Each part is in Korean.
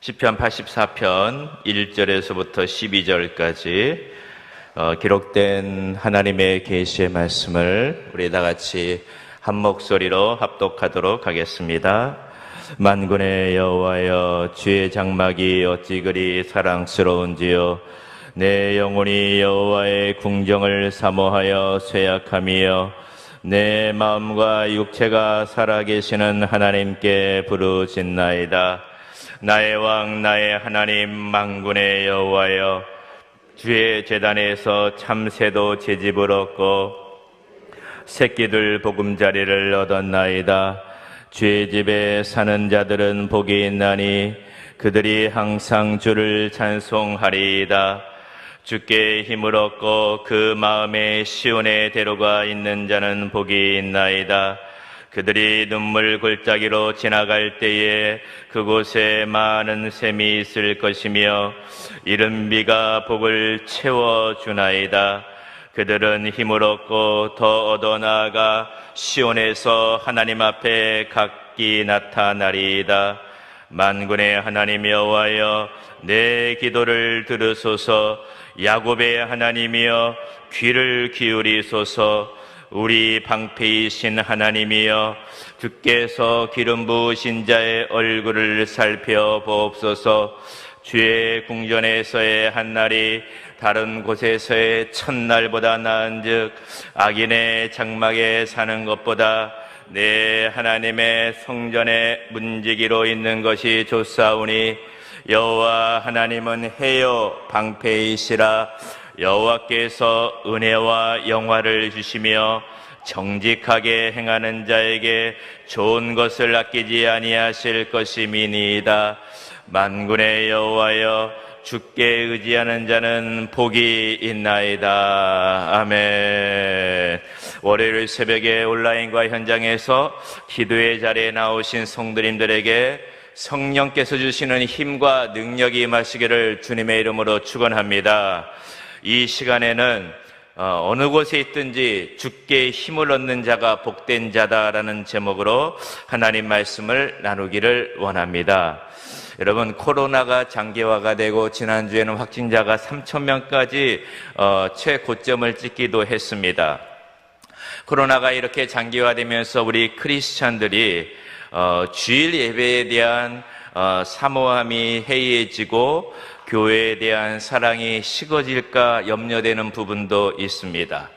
시편 84편 1절에서부터 12절까지 기록된 하나님의 계시의 말씀을 우리 다 같이 한 목소리로 합독하도록 하겠습니다. 만군의 여호와여, 주의 장막이 어찌 그리 사랑스러운지요. 내 영혼이 여호와의 궁정을 사모하여 쇠약함이여. 내 마음과 육체가 살아계시는 하나님께 부르짖나이다. 나의 왕 나의 하나님 만군의 여호와여, 주의 제단에서 참새도 채집을 얻고 새끼들 보금자리를 얻었나이다. 주의 집에 사는 자들은 복이 있나니 그들이 항상 주를 찬송하리이다. 주께 힘을 얻고 그 마음에 시온의 대로가 있는 자는 복이 있나이다. 그들이 눈물 골짜기로 지나갈 때에 그곳에 많은 샘이 있을 것이며 이른 비가 복을 채워주나이다. 그들은 힘을 얻고 더 얻어나아가 시온에서 하나님 앞에 각기 나타나리이다. 만군의 하나님 여호와여, 내 기도를 들으소서. 야곱의 하나님이여, 귀를 기울이소서. 우리 방패이신 하나님이여, 주께서 기름 부으신 자의 얼굴을 살펴보옵소서. 주의 궁전에서의 한날이 다른 곳에서의 첫날보다 나은즉 악인의 장막에 사는 것보다 내 하나님의 성전에 문지기로 있는 것이 좋사오니, 여호와 하나님은 해요 방패이시라. 여호와께서 은혜와 영화를 주시며 정직하게 행하는 자에게 좋은 것을 아끼지 아니하실 것임이니이다. 만군의 여호와여, 주께 의지하는 자는 복이 있나이다. 아멘. 월요일 새벽에 온라인과 현장에서 기도의 자리에 나오신 성도님들에게 성령께서 주시는 힘과 능력이 임하시기를 주님의 이름으로 축원합니다. 이 시간에는 어느 곳에 있든지 주께 힘을 얻는 자가 복된 자다라는 제목으로 하나님 말씀을 나누기를 원합니다. 여러분, 코로나가 장기화가 되고 지난주에는 확진자가 3,000명까지 최고점을 찍기도 했습니다. 코로나가 이렇게 장기화되면서 우리 크리스찬들이 주일 예배에 대한 사모함이 해이해지고 교회에 대한 사랑이 식어질까 염려되는 부분도 있습니다.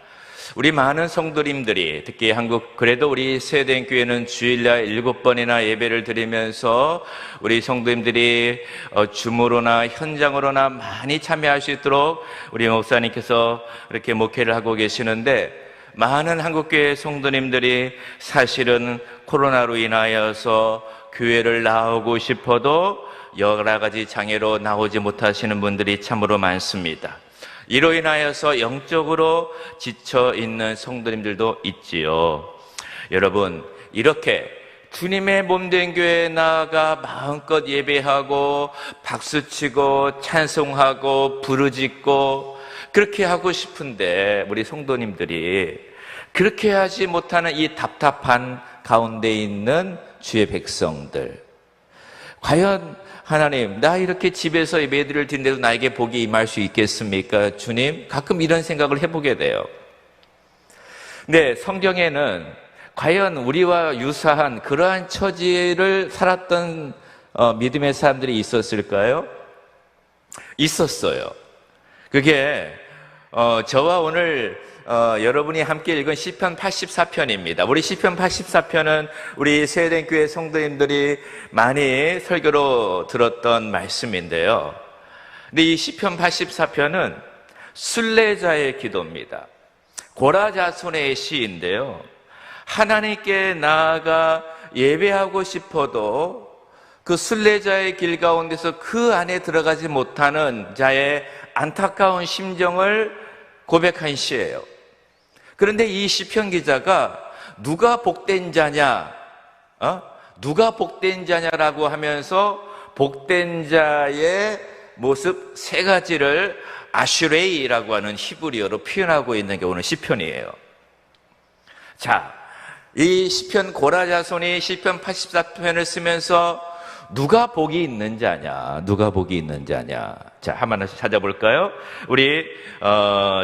우리 많은 성도님들이, 특히 그래도 우리 세대교회는 주일날 7번이나 예배를 드리면서 우리 성도님들이 줌으로나 현장으로나 많이 참여할 수 있도록 우리 목사님께서 이렇게 목회를 하고 계시는데, 많은 한국교회 성도님들이 사실은 코로나로 인하여서 교회를 나오고 싶어도 여러 가지 장애로 나오지 못하시는 분들이 참으로 많습니다. 이로 인하여서 영적으로 지쳐 있는 성도님들도 있지요. 여러분, 이렇게 주님의 몸된 교회에 나아가 마음껏 예배하고 박수치고 찬송하고 부르짖고 그렇게 하고 싶은데, 우리 성도님들이 그렇게 하지 못하는 이 답답한 가운데 있는 주의 백성들, 과연 하나님, 나 이렇게 집에서 예배드릴 텐데도 나에게 복이 임할 수 있겠습니까? 주님, 가끔 이런 생각을 해보게 돼요. 근데 성경에는 과연 우리와 유사한 그러한 처지를 살았던 믿음의 사람들이 있었을까요? 있었어요. 그게 저와 오늘 여러분이 함께 읽은 시편 84편입니다. 우리 시편 84편은 우리 세대교회 성도님들이 많이 설교로 들었던 말씀인데요. 근데 이 시편 84편은 순례자의 기도입니다. 고라 자손의 시인데요. 하나님께 나아가 예배하고 싶어도 그 순례자의 길 가운데서 그 안에 들어가지 못하는 자의 안타까운 심정을 고백한 시예요. 그런데 이 시편 기자가 누가 복된 자냐, 누가 복된 자냐라고 하면서 복된 자의 모습 세 가지를 아슈레이라고 하는 히브리어로 표현하고 있는 게 오늘 시편이에요. 자, 이 시편 고라 자손이 시편 84편을 쓰면서 누가 복이 있는 자냐? 누가 복이 있는 자냐? 자, 하나씩 찾아볼까요? 우리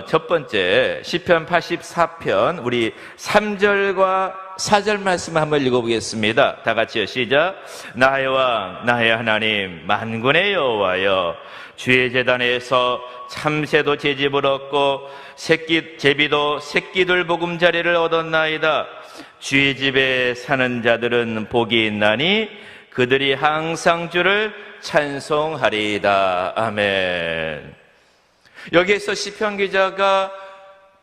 첫 번째 시편 84편 우리 3절과 4절 말씀 한번 읽어보겠습니다. 다 같이요. 시작. 나의 왕, 나의 하나님, 만군의 여호와여, 주의 제단에서 참새도 제집을 얻고 제비도 새끼들 보금자리를 얻었나이다. 주의 집에 사는 자들은 복이 있나니 그들이 항상 주를 찬송하리이다. 아멘. 여기에서 시편 기자가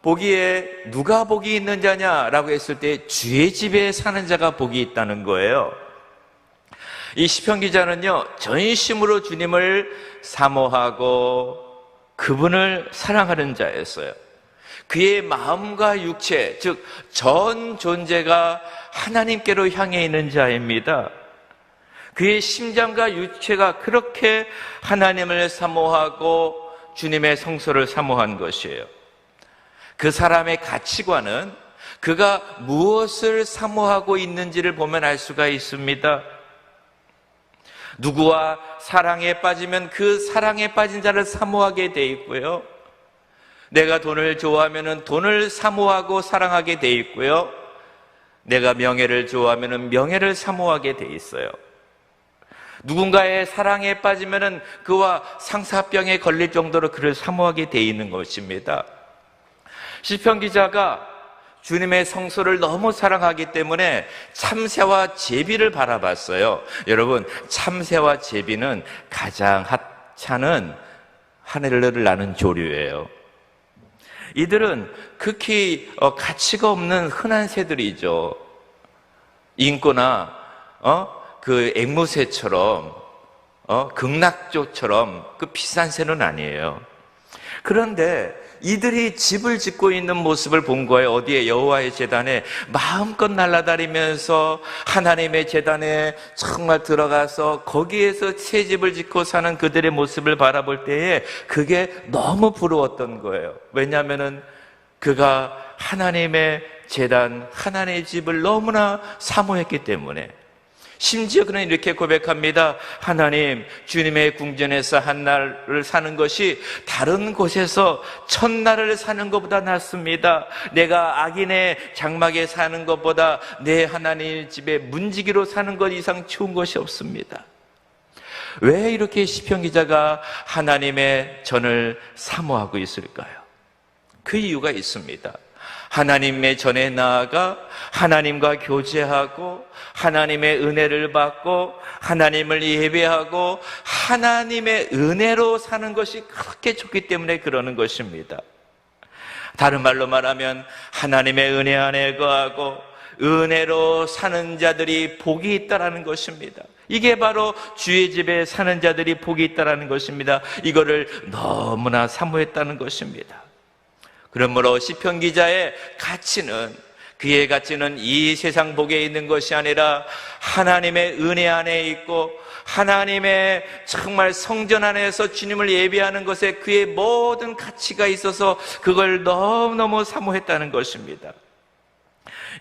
보기에 누가 복이 있는 자냐라고 했을 때 주의 집에 사는 자가 복이 있다는 거예요. 이 시편 기자는요, 전심으로 주님을 사모하고 그분을 사랑하는 자였어요. 그의 마음과 육체, 즉 전 존재가 하나님께로 향해 있는 자입니다. 그의 심장과 육체가 그렇게 하나님을 사모하고 주님의 성소를 사모한 것이에요. 그 사람의 가치관은 그가 무엇을 사모하고 있는지를 보면 알 수가 있습니다. 누구와 사랑에 빠지면 그 사랑에 빠진 자를 사모하게 돼 있고요. 내가 돈을 좋아하면 돈을 사모하고 사랑하게 돼 있고요. 내가 명예를 좋아하면 명예를 사모하게 돼 있어요. 누군가의 사랑에 빠지면 그와 상사병에 걸릴 정도로 그를 사모하게 돼 있는 것입니다. 시편 기자가 주님의 성소를 너무 사랑하기 때문에 참새와 제비를 바라봤어요. 여러분, 참새와 제비는 가장 하찮은 하늘을 나는 조류예요. 이들은 극히 가치가 없는 흔한 새들이죠. 인꼬나 그 앵무새처럼 극락조처럼 그 비싼 새는 아니에요. 그런데 이들이 집을 짓고 있는 모습을 본 거예요. 어디에? 여호와의 제단에 마음껏 날아다니면서 하나님의 제단에 정말 들어가서 거기에서 새 집을 짓고 사는 그들의 모습을 바라볼 때에 그게 너무 부러웠던 거예요. 왜냐하면은 그가 하나님의 제단, 하나님의 집을 너무나 사모했기 때문에. 심지어 그는 이렇게 고백합니다. 하나님, 주님의 궁전에서 한 날을 사는 것이 다른 곳에서 천날을 사는 것보다 낫습니다. 내가 악인의 장막에 사는 것보다 내 하나님 집에 문지기로 사는 것 이상 좋은 것이 없습니다. 왜 이렇게 시편 기자가 하나님의 전을 사모하고 있을까요? 그 이유가 있습니다. 하나님의 전에 나아가 하나님과 교제하고 하나님의 은혜를 받고 하나님을 예배하고 하나님의 은혜로 사는 것이 그렇게 좋기 때문에 그러는 것입니다. 다른 말로 말하면 하나님의 은혜 안에 거하고 은혜로 사는 자들이 복이 있다라는 것입니다. 이게 바로 주의 집에 사는 자들이 복이 있다라는 것입니다. 이거를 너무나 사모했다는 것입니다. 그러므로 시편 기자의 가치는, 그의 가치는 이 세상 복에 있는 것이 아니라 하나님의 은혜 안에 있고 하나님의 정말 성전 안에서 주님을 예배하는 것에 그의 모든 가치가 있어서 그걸 너무너무 사모했다는 것입니다.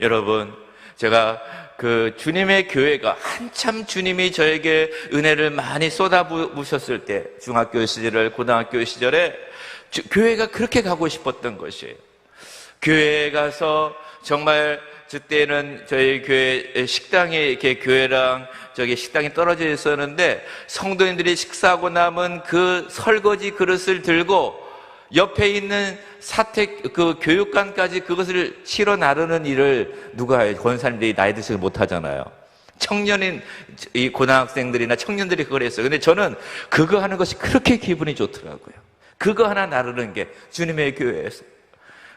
여러분, 제가 그 주님의 교회가 한참 주님이 저에게 은혜를 많이 쏟아부으셨을 때, 중학교 시절, 고등학교 시절에 교회가 그렇게 가고 싶었던 것이에요. 교회에 가서 정말 그때는 저희 교회 식당에 이렇게 교회랑 저기 식당이 떨어져 있었는데 성도님들이 식사하고 남은 그 설거지 그릇을 들고 옆에 있는 사택 그 교육관까지 그것을 실어 나르는 일을 누가 해요? 권사님들이 나이 드셔서 못 하잖아요. 청년인 이 고등학생들이나 청년들이 그걸 했어요. 근데 저는 그거 하는 것이 그렇게 기분이 좋더라고요. 그거 하나 나르는 게 주님의 교회에서.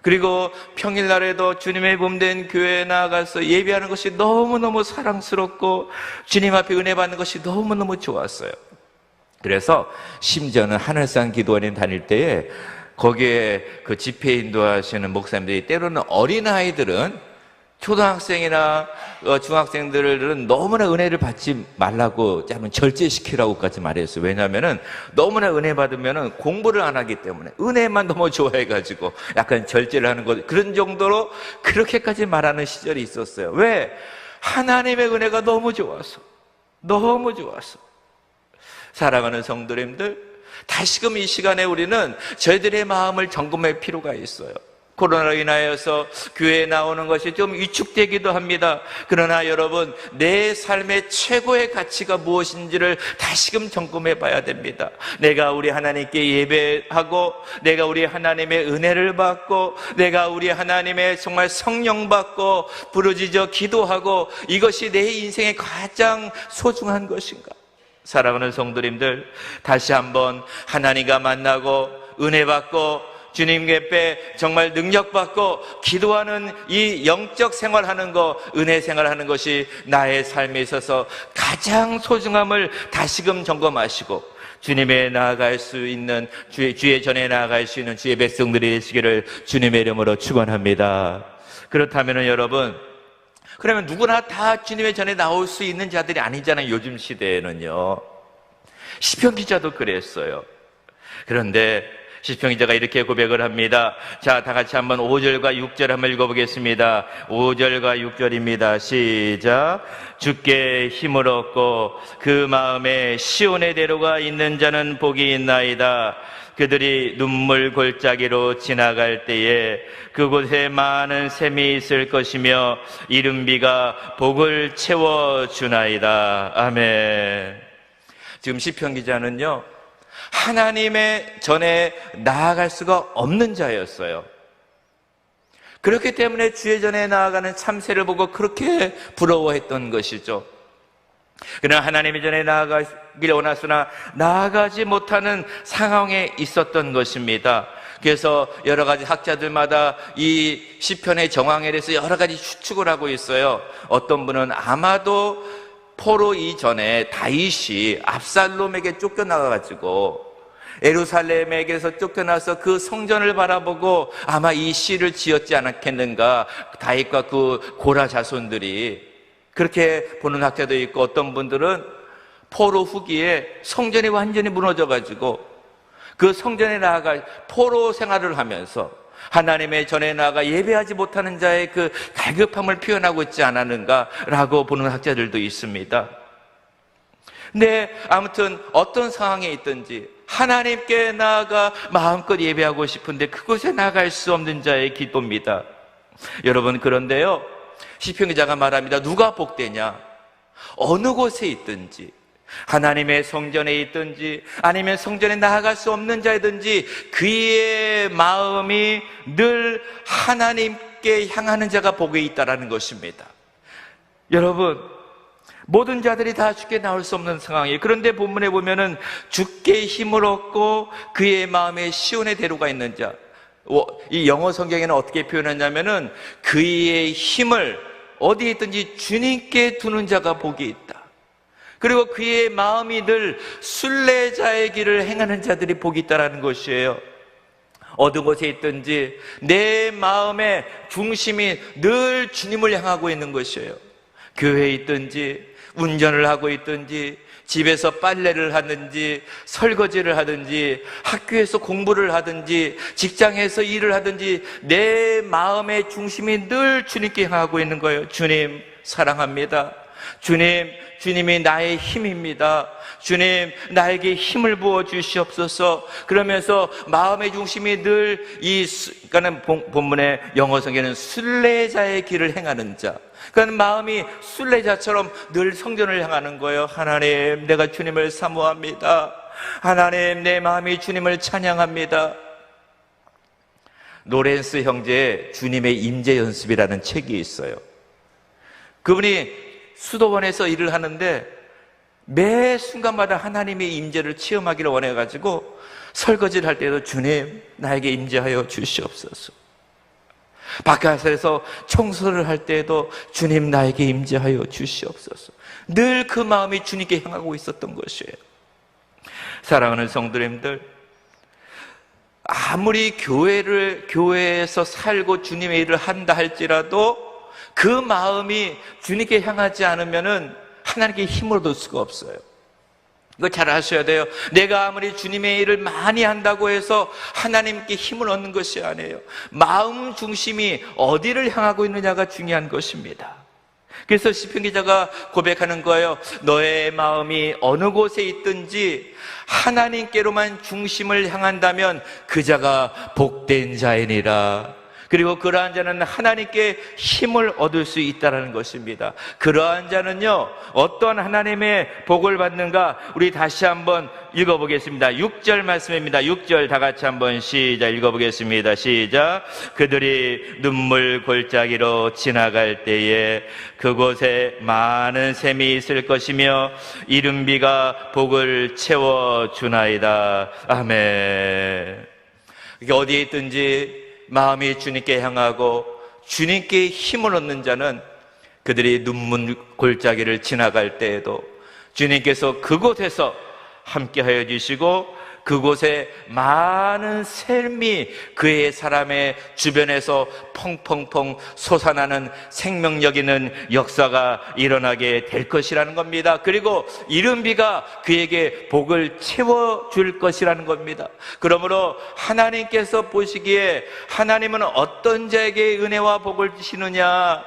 그리고 평일날에도 주님의 몸된 교회에 나가서 예배하는 것이 너무너무 사랑스럽고 주님 앞에 은혜 받는 것이 너무너무 좋았어요. 그래서 심지어는 하늘산 기도원에 다닐 때에 거기에 그 집회 인도하시는 목사님들이 때로는 어린아이들은 초등학생이나 중학생들은 너무나 은혜를 받지 말라고 하면 절제시키라고까지 말했어요. 왜냐하면 너무나 은혜 받으면 공부를 안 하기 때문에 은혜만 너무 좋아해가지고 약간 절제를 하는 것, 그런 정도로 그렇게까지 말하는 시절이 있었어요. 왜? 하나님의 은혜가 너무 좋아서. 너무 좋았어. 사랑하는 성도님들, 다시금 이 시간에 우리는 저희들의 마음을 점검할 필요가 있어요. 코로나로 인하여서 교회에 나오는 것이 좀 위축되기도 합니다. 그러나 여러분, 내 삶의 최고의 가치가 무엇인지를 다시금 점검해 봐야 됩니다. 내가 우리 하나님께 예배하고, 내가 우리 하나님의 은혜를 받고, 내가 우리 하나님의 정말 성령 받고 부르짖어 기도하고, 이것이 내 인생의 가장 소중한 것인가? 사랑하는 성도님들, 다시 한번 하나님과 만나고 은혜 받고 주님 께에 정말 능력받고 기도하는 이 영적 생활하는 거, 은혜 생활하는 것이 나의 삶에 있어서 가장 소중함을 다시금 점검하시고 주님에 나아갈 수 있는, 주의 전에 나아갈 수 있는 주의 백성들이 되시기를 주님의 이름으로 축원합니다. 그렇다면 여러분, 그러면 누구나 다 주님의 전에 나올 수 있는 자들이 아니잖아요. 요즘 시대에는요. 시편 기자도 그랬어요. 그런데 시편 기자가 이렇게 고백을 합니다. 자, 다 같이 한번 5절과 6절 한번 읽어보겠습니다. 5절과 6절입니다. 시작. 주께 힘을 얻고 그 마음에 시온의 대로가 있는 자는 복이 있나이다. 그들이 눈물 골짜기로 지나갈 때에 그곳에 많은 샘이 있을 것이며 이른비가 복을 채워주나이다. 아멘. 지금 시편 기자는요, 하나님의 전에 나아갈 수가 없는 자였어요. 그렇기 때문에 주의 전에 나아가는 참새를 보고 그렇게 부러워했던 것이죠. 그러나 하나님의 전에 나아가길 원하으나 나아가지 못하는 상황에 있었던 것입니다. 그래서 여러 가지 학자들마다 이 시편의 정황에 대해서 여러 가지 추측을 하고 있어요. 어떤 분은 아마도 포로 이전에 다윗이 압살롬에게 쫓겨나가지고 예루살렘에게서 쫓겨나서 그 성전을 바라보고 아마 이 시를 지었지 않았겠는가. 다윗과 그 고라 자손들이 그렇게 보는 학자도 있고, 어떤 분들은 포로 후기에 성전이 완전히 무너져가지고 그 성전에 나아가 포로 생활을 하면서 하나님의 전에 나아가 예배하지 못하는 자의 그 갈급함을 표현하고 있지 않았는가라고 보는 학자들도 있습니다. 근데 아무튼 어떤 상황에 있든지 하나님께 나아가 마음껏 예배하고 싶은데 그곳에 나아갈 수 없는 자의 기도입니다. 여러분, 그런데요, 시편 기자가 말합니다. 누가 복되냐? 어느 곳에 있든지, 하나님의 성전에 있든지 아니면 성전에 나아갈 수 없는 자이든지 그의 마음이 늘 하나님께 향하는 자가 복이 있다라는 것입니다. 여러분, 모든 자들이 다 주께 나올 수 없는 상황이에요. 그런데 본문에 보면은 주께 힘을 얻고 그의 마음에 시온의 대로가 있는 자, 이 영어 성경에는 어떻게 표현하냐면은 그의 힘을 어디에 있든지 주님께 두는 자가 복이 있다. 그리고 그의 마음이 늘 순례자의 길을 행하는 자들이 복이 있다라는 것이에요. 어느 곳에 있든지 내 마음의 중심이 늘 주님을 향하고 있는 것이에요. 교회에 있든지 운전을 하고 있든지 집에서 빨래를 하든지 설거지를 하든지 학교에서 공부를 하든지 직장에서 일을 하든지 내 마음의 중심이 늘 주님께 향하고 있는 거예요. 주님 사랑합니다. 주님이 나의 힘입니다. 주님, 나에게 힘을 부어 주시옵소서. 그러면서 마음의 중심이 늘 그러니까는 본문의 영어 성경에는 순례자의 길을 행하는 자. 그러니까 마음이 순례자처럼 늘 성전을 향하는 거예요. 하나님, 내가 주님을 사모합니다. 하나님, 내 마음이 주님을 찬양합니다. 노렌스 형제의 주님의 임재 연습이라는 책이 있어요. 그분이 수도원에서 일을 하는데 매 순간마다 하나님의 임재를 체험하기를 원해가지고 설거지를 할 때도 주님, 나에게 임재하여 주시옵소서. 바깥에서 청소를 할 때에도 주님, 나에게 임재하여 주시옵소서. 늘 그 마음이 주님께 향하고 있었던 것이에요. 사랑하는 성도님들, 아무리 교회에서 살고 주님의 일을 한다 할지라도 그 마음이 주님께 향하지 않으면은 하나님께 힘을 얻을 수가 없어요. 이거 잘 아셔야 돼요. 내가 아무리 주님의 일을 많이 한다고 해서 하나님께 힘을 얻는 것이 아니에요. 마음 중심이 어디를 향하고 있느냐가 중요한 것입니다. 그래서 시편 기자가 고백하는 거예요. 너의 마음이 어느 곳에 있든지 하나님께로만 중심을 향한다면 그 자가 복된 자이니라. 그리고 그러한 자는 하나님께 힘을 얻을 수 있다는 것입니다. 그러한 자는요, 어떠한 하나님의 복을 받는가? 우리 다시 한번 읽어보겠습니다. 6절 말씀입니다. 6절 다 같이 한번 시작 읽어보겠습니다. 시작. 그들이 눈물 골짜기로 지나갈 때에 그곳에 많은 샘이 있을 것이며 이른 비가 복을 채워주나이다. 아멘. 이게 어디에 있든지 마음이 주님께 향하고 주님께 힘을 얻는 자는 그들이 눈물 골짜기를 지나갈 때에도 주님께서 그곳에서 함께하여 주시고 그곳에 많은 샘이 그의 사람의 주변에서 펑펑펑 솟아나는 생명력 있는 역사가 일어나게 될 것이라는 겁니다. 그리고 이른 비가 그에게 복을 채워줄 것이라는 겁니다. 그러므로 하나님께서 보시기에 하나님은 어떤 자에게 은혜와 복을 주시느냐?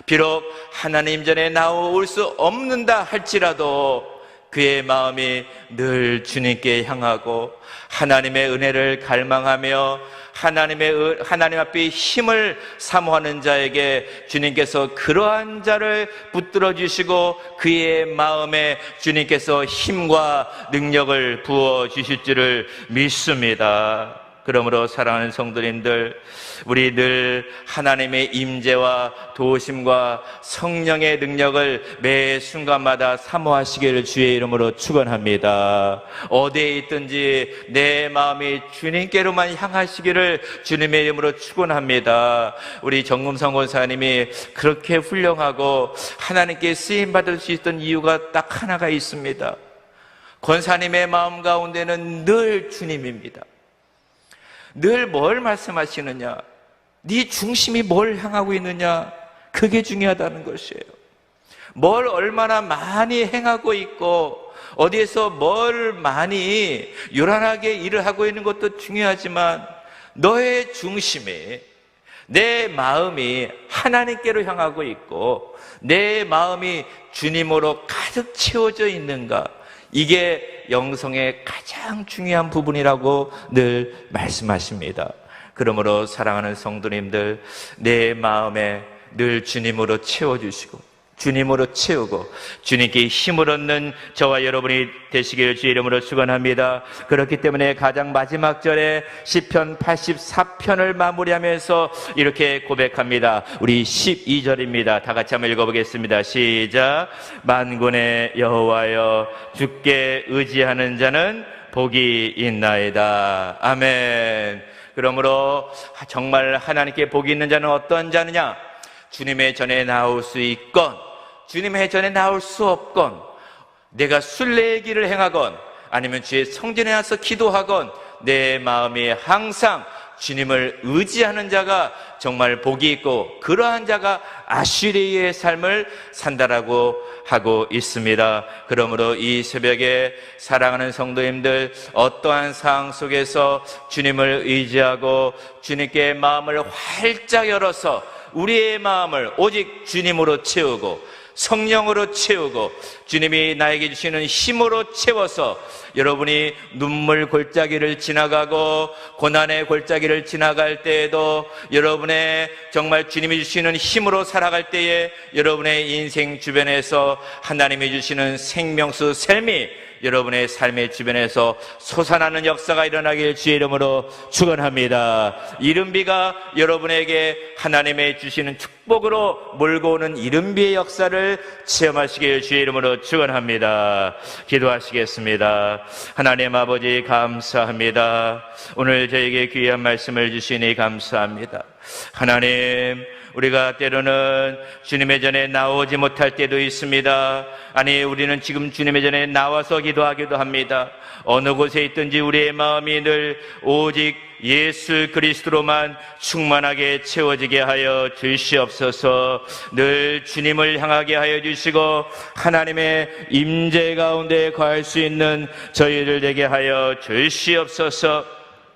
비록 하나님 전에 나올 수 없는다 할지라도 그의 마음이 늘 주님께 향하고 하나님의 은혜를 갈망하며 하나님 앞에 힘을 사모하는 자에게 주님께서 그러한 자를 붙들어 주시고 그의 마음에 주님께서 힘과 능력을 부어 주실 줄을 믿습니다. 그러므로 사랑하는 성도님들, 우리 늘 하나님의 임재와 도우심과 성령의 능력을 매 순간마다 사모하시기를 주의 이름으로 축원합니다. 어디에 있든지 내 마음이 주님께로만 향하시기를 주님의 이름으로 축원합니다. 우리 정금성 권사님이 그렇게 훌륭하고 하나님께 쓰임받을 수 있던 이유가 딱 하나가 있습니다. 권사님의 마음 가운데는 늘 주님입니다. 늘 뭘 말씀하시느냐? 네 중심이 뭘 향하고 있느냐? 그게 중요하다는 것이에요. 뭘 얼마나 많이 행하고 있고 어디에서 뭘 많이 요란하게 일을 하고 있는 것도 중요하지만 너의 중심이, 내 마음이 하나님께로 향하고 있고 내 마음이 주님으로 가득 채워져 있는가? 이게 영성의 가장 중요한 부분이라고 늘 말씀하십니다. 그러므로 사랑하는 성도님들, 내 마음에 늘 주님으로 채워주시고 주님으로 채우고 주님께 힘을 얻는 저와 여러분이 되시기를 주의 이름으로 축원합니다. 그렇기 때문에 가장 마지막 절에 시편 84편을 마무리하면서 이렇게 고백합니다. 우리 12절입니다. 다 같이 한번 읽어보겠습니다. 시작. 만군의 여호와여, 주께 의지하는 자는 복이 있나이다. 아멘. 그러므로 정말 하나님께 복이 있는 자는 어떤 자느냐? 주님의 전에 나올 수 있건 주님의 전에 나올 수 없건, 내가 순례의 길을 행하건 아니면 주의 성전에 와서 기도하건 내 마음이 항상 주님을 의지하는 자가 정말 복이 있고 그러한 자가 아슈리의 삶을 산다라고 하고 있습니다. 그러므로 이 새벽에 사랑하는 성도님들, 어떠한 상황 속에서 주님을 의지하고 주님께 마음을 활짝 열어서 우리의 마음을 오직 주님으로 채우고 성령으로 채우고 주님이 나에게 주시는 힘으로 채워서 여러분이 눈물 골짜기를 지나가고 고난의 골짜기를 지나갈 때에도 여러분의 정말 주님이 주시는 힘으로 살아갈 때에 여러분의 인생 주변에서 하나님이 주시는 생명수 샘이 여러분의 삶의 주변에서 솟아나는 역사가 일어나길 주의 이름으로 축원합니다. 이른비가 여러분에게 하나님의 주시는 축복으로 몰고 오는 이른비의 역사를 체험하시길 주의 이름으로 축원합니다. 기도하시겠습니다. 하나님 아버지, 감사합니다. 오늘 저에게 귀한 말씀을 주시니 감사합니다. 하나님, 우리가 때로는 주님의 전에 나오지 못할 때도 있습니다. 아니, 우리는 지금 주님의 전에 나와서 기도하기도 합니다. 어느 곳에 있든지 우리의 마음이 늘 오직 예수 그리스도로만 충만하게 채워지게 하여 주시옵소서. 늘 주님을 향하게 하여 주시고 하나님의 임재 가운데 거할 수 있는 저희들 되게 하여 주시옵소서.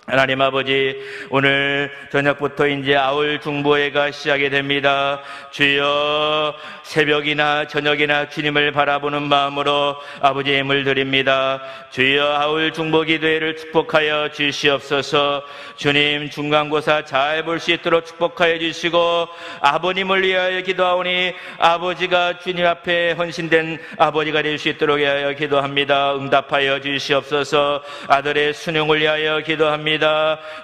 하나님 아버지, 오늘 저녁부터 이제 아울 중보회가 시작이 됩니다. 주여, 새벽이나 저녁이나 주님을 바라보는 마음으로 아버지의 힘을 드립니다. 주여, 아울 중보 기도회를 축복하여 주시옵소서. 주님, 중간고사 잘 볼 수 있도록 축복하여 주시고, 아버님을 위하여 기도하오니 아버지가 주님 앞에 헌신된 아버지가 될 수 있도록 위하여 기도합니다. 응답하여 주시옵소서. 아들의 수능을 위하여 기도합니다.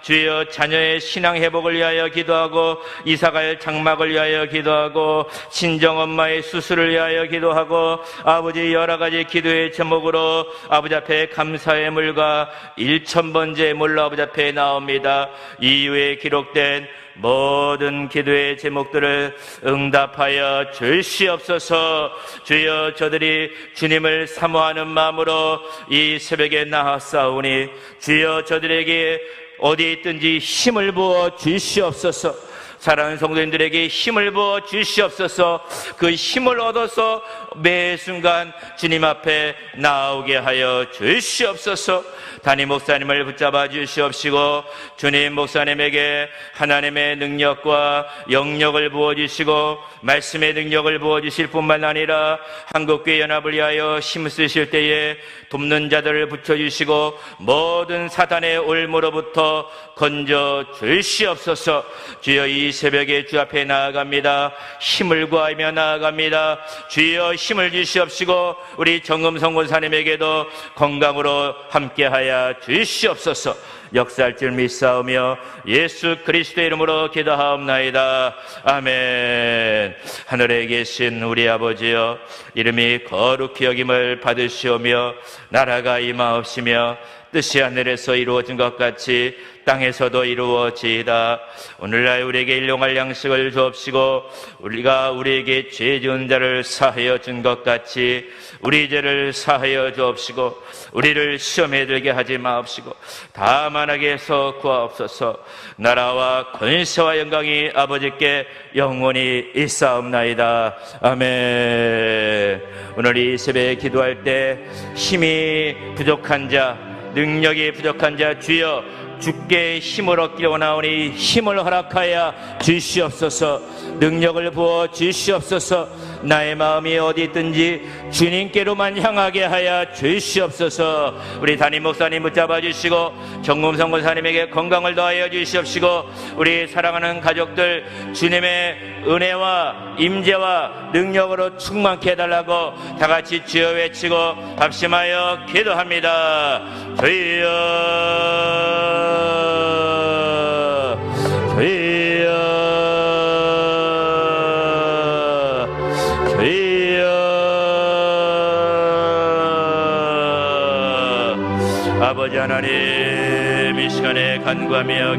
주여, 자녀의 신앙 회복을 위하여 기도하고, 이사갈 장막을 위하여 기도하고, 친정엄마의 수술을 위하여 기도하고, 아버지 여러 가지 기도의 제목으로 아버지 앞에 감사의 물과 1000번째 물로 아버지 앞에 나옵니다. 이후에 기록된 모든 기도의 제목들을 응답하여 주시옵소서. 주여, 저들이 주님을 사모하는 마음으로 이 새벽에 나아싸우니 주여, 저들에게 어디에 있든지 힘을 부어 주시옵소서. 사랑하는 성도님들에게 힘을 부어 주시옵소서. 그 힘을 얻어서 매 순간 주님 앞에 나오게 하여 주시옵소서. 담임 목사님을 붙잡아 주시옵시고, 주님 목사님에게 하나님의 능력과 영역을 부어주시고 말씀의 능력을 부어주실 뿐만 아니라 한국교회 연합을 위하여 힘쓰실 때에 돕는 자들을 붙여주시고 모든 사단의 올무로부터 건져 주시옵소서. 주여, 이 새벽에 주 앞에 나아갑니다. 힘을 구하며 나아갑니다. 주여, 힘을 주시옵시고 우리 정금성 권사님에게도 건강으로 함께하여 주시옵소서. 역사할 줄 믿사오며 예수 그리스도의 이름으로 기도하옵나이다. 아멘. 하늘에 계신 우리 아버지여, 이름이 거룩히 여김을 받으시오며 나라가 임하옵시며 뜻이 하늘에서 이루어진 것 같이 땅에서도 이루어지이다. 오늘날 우리에게 일용할 양식을 주옵시고 우리가 우리에게 죄 지은 자를 사하여 준 것 같이 우리 죄를 사하여 주옵시고 우리를 시험에 들게 하지 마옵시고 다만 악에서 구하옵소서. 나라와 권세와 영광이 아버지께 영원히 있사옵나이다. 아멘. 오늘 이 새벽에 기도할 때 힘이 부족한 자, 능력이 부족한 자, 주여 주께 힘을 얻기를 원하오니 힘을 허락하여 주시옵소서. 능력을 부어 주시옵소서. 나의 마음이 어디 있든지 주님께로만 향하게 하여 주시옵소서. 우리 담임 목사님 붙잡아 주시고 정금성 권사님에게 건강을 더하여 주시옵시고 우리 사랑하는 가족들 주님의 은혜와 임재와 능력으로 충만케 해달라고 다같이 주여 외치고 합심하여 기도합니다. 주여, 주여, 주여. 아버지 하나님, 이 시간에 간구하며